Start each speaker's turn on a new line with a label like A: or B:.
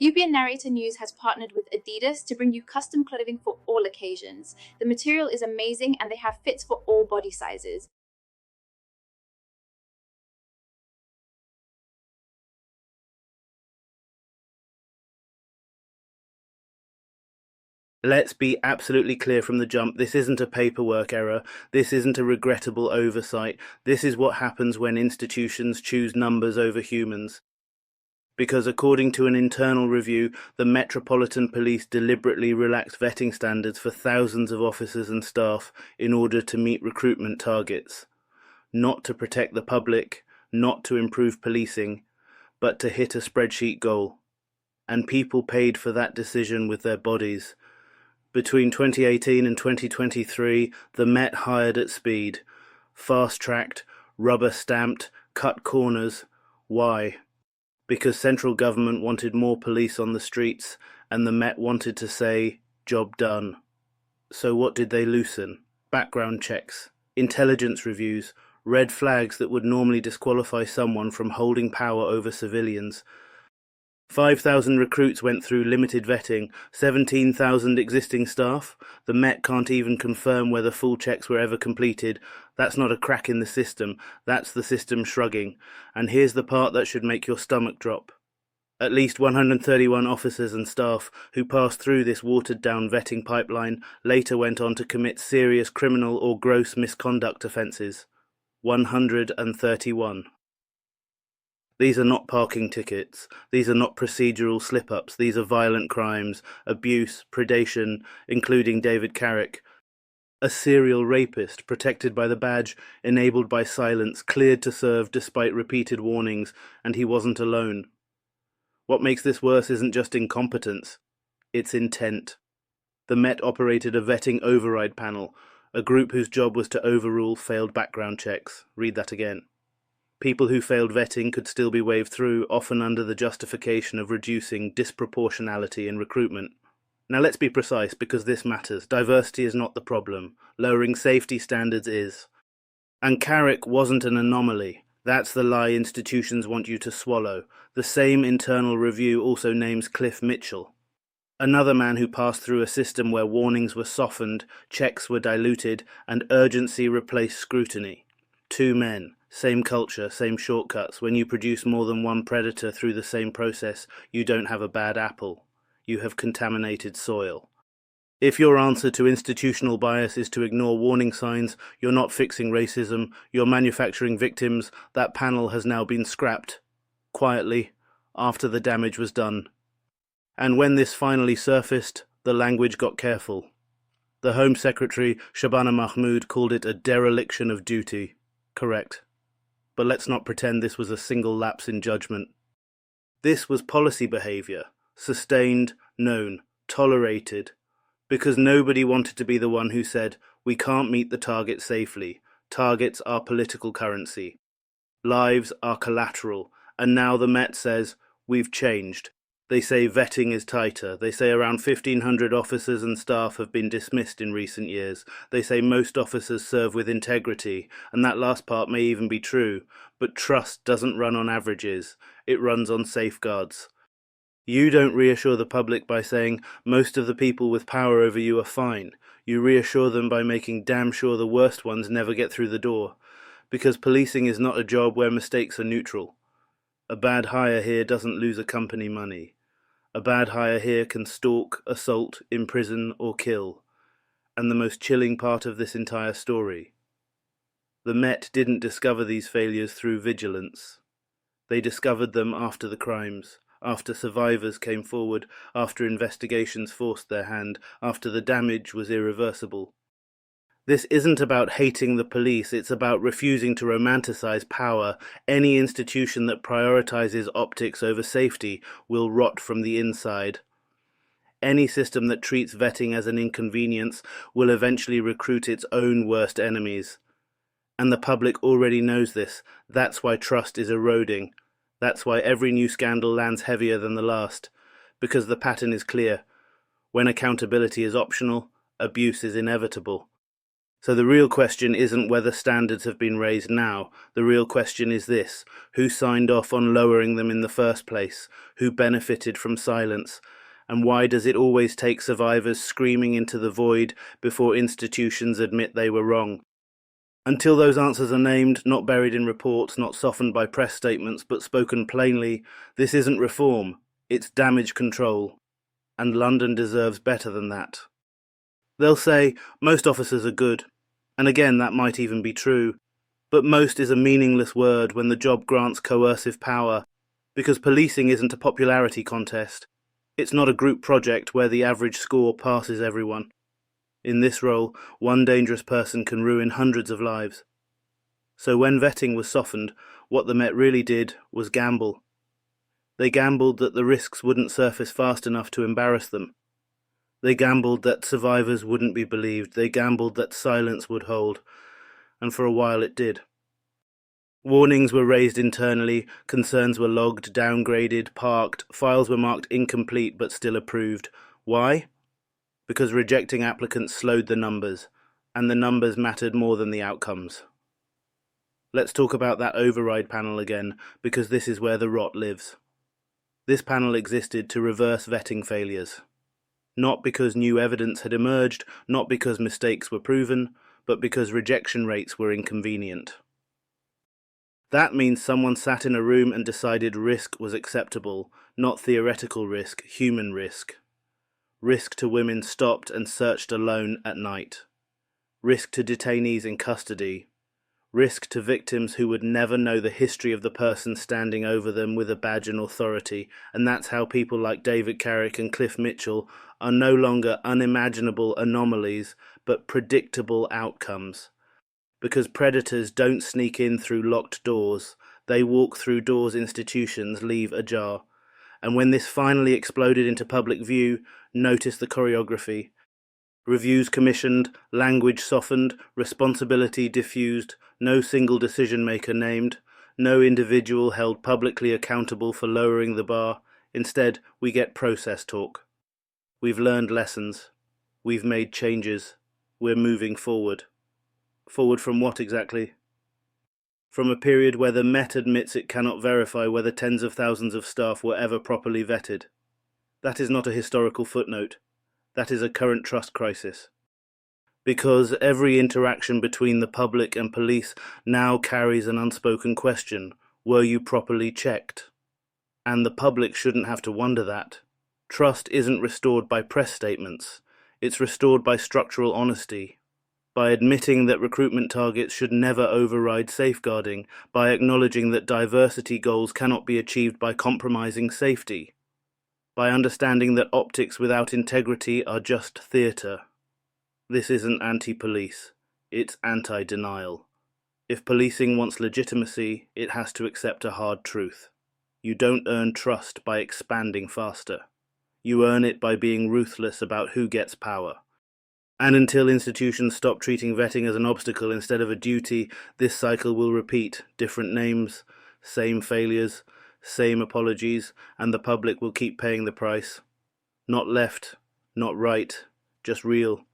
A: UPN Narrator News has partnered with Adidas to bring you custom clothing for all occasions. The material is amazing and they have fits for all body sizes.
B: Let's be absolutely clear from the jump. This isn't a paperwork error. This isn't a regrettable oversight. This is what happens when institutions choose numbers over humans. Because according to an internal review, the Metropolitan Police deliberately relaxed vetting standards for thousands of officers and staff in order to meet recruitment targets. Not to protect the public, not to improve policing, but to hit a spreadsheet goal. And people paid for that decision with their bodies. Between 2018 and 2023, the Met hired at speed. Fast-tracked, rubber-stamped, cut corners. Why? Because central government wanted more police on the streets, and the Met wanted to say, job done. So what did they loosen? Background checks, intelligence reviews, red flags that would normally disqualify someone from holding power over civilians. 5,000 recruits went through limited vetting, 17,000 existing staff. The Met can't even confirm whether full checks were ever completed. That's not a crack in the system, that's the system shrugging. And here's the part that should make your stomach drop. At least 131 officers and staff who passed through this watered-down vetting pipeline later went on to commit serious criminal or gross misconduct offences. 131. These are not parking tickets, these are not procedural slip-ups, these are violent crimes, abuse, predation, including David Carrick. A serial rapist, protected by the badge, enabled by silence, cleared to serve despite repeated warnings, and he wasn't alone. What makes this worse isn't just incompetence, it's intent. The Met operated a vetting override panel, a group whose job was to overrule failed background checks. Read that again. People who failed vetting could still be waved through, often under the justification of reducing disproportionality in recruitment. Now let's be precise, because this matters. Diversity is not the problem. Lowering safety standards is. And Carrick wasn't an anomaly. That's the lie institutions want you to swallow. The same internal review also names Cliff Mitchell. Another man who passed through a system where warnings were softened, checks were diluted, and urgency replaced scrutiny. Two men. Same culture, same shortcuts. When you produce more than one predator through the same process, you don't have a bad apple. You have contaminated soil. If your answer to institutional bias is to ignore warning signs, you're not fixing racism, you're manufacturing victims. That panel has now been scrapped. Quietly, after the damage was done. And when this finally surfaced, the language got careful. The Home Secretary, Shabana Mahmood, called it a dereliction of duty. Correct. But let's not pretend this was a single lapse in judgment. This was policy behaviour, sustained, known, tolerated, because nobody wanted to be the one who said, we can't meet the target safely. Targets are political currency. Lives are collateral. And now the Met says, we've changed. They say vetting is tighter. They say around 1,500 officers and staff have been dismissed in recent years. They say most officers serve with integrity, and that last part may even be true. But trust doesn't run on averages. It runs on safeguards. You don't reassure the public by saying most of the people with power over you are fine. You reassure them by making damn sure the worst ones never get through the door. Because policing is not a job where mistakes are neutral. A bad hire here doesn't lose a company money. A bad hire here can stalk, assault, imprison, or kill. And the most chilling part of this entire story. The Met didn't discover these failures through vigilance. They discovered them after the crimes, after survivors came forward, after investigations forced their hand, after the damage was irreversible. This isn't about hating the police, it's about refusing to romanticize power. Any institution that prioritizes optics over safety will rot from the inside. Any system that treats vetting as an inconvenience will eventually recruit its own worst enemies. And the public already knows this. That's why trust is eroding. That's why every new scandal lands heavier than the last. Because the pattern is clear. When accountability is optional, abuse is inevitable. So the real question isn't whether standards have been raised now. The real question is this: who signed off on lowering them in the first place? Who benefited from silence? And why does it always take survivors screaming into the void before institutions admit they were wrong? Until those answers are named, not buried in reports, not softened by press statements, but spoken plainly, this isn't reform, it's damage control. And London deserves better than that. They'll say, most officers are good. And again, that might even be true. But most is a meaningless word when the job grants coercive power, because policing isn't a popularity contest. It's not a group project where the average score passes everyone. In this role, one dangerous person can ruin hundreds of lives. So when vetting was softened, what the Met really did was gamble. They gambled that the risks wouldn't surface fast enough to embarrass them. They gambled that survivors wouldn't be believed. They gambled that silence would hold. And for a while it did. Warnings were raised internally, concerns were logged, downgraded, parked, files were marked incomplete but still approved. Why? Because rejecting applicants slowed the numbers, and the numbers mattered more than the outcomes. Let's talk about that override panel again, because this is where the rot lives. This panel existed to reverse vetting failures. Not because new evidence had emerged, not because mistakes were proven, but because rejection rates were inconvenient. That means someone sat in a room and decided risk was acceptable, not theoretical risk, human risk. Risk to women stopped and searched alone at night. Risk to detainees in custody. Risk to victims who would never know the history of the person standing over them with a badge and authority, and that's how people like David Carrick and Cliff Mitchell are no longer unimaginable anomalies, but predictable outcomes. Because predators don't sneak in through locked doors, they walk through doors institutions leave ajar. And when this finally exploded into public view, notice the choreography. Reviews commissioned, language softened, responsibility diffused, no single decision-maker named, no individual held publicly accountable for lowering the bar. Instead, we get process talk. We've learned lessons. We've made changes. We're moving forward. Forward from what exactly? From a period where the Met admits it cannot verify whether tens of thousands of staff were ever properly vetted. That is not a historical footnote. That is a current trust crisis. Because every interaction between the public and police now carries an unspoken question: were you properly checked? And the public shouldn't have to wonder that. Trust isn't restored by press statements. It's restored by structural honesty. By admitting that recruitment targets should never override safeguarding. By acknowledging that diversity goals cannot be achieved by compromising safety. By understanding that optics without integrity are just theatre. This isn't anti-police, it's anti-denial. If policing wants legitimacy, it has to accept a hard truth. You don't earn trust by expanding faster. You earn it by being ruthless about who gets power. And until institutions stop treating vetting as an obstacle instead of a duty, this cycle will repeat. Different names, same failures, same apologies, and the public will keep paying the price. Not left, not right, just real.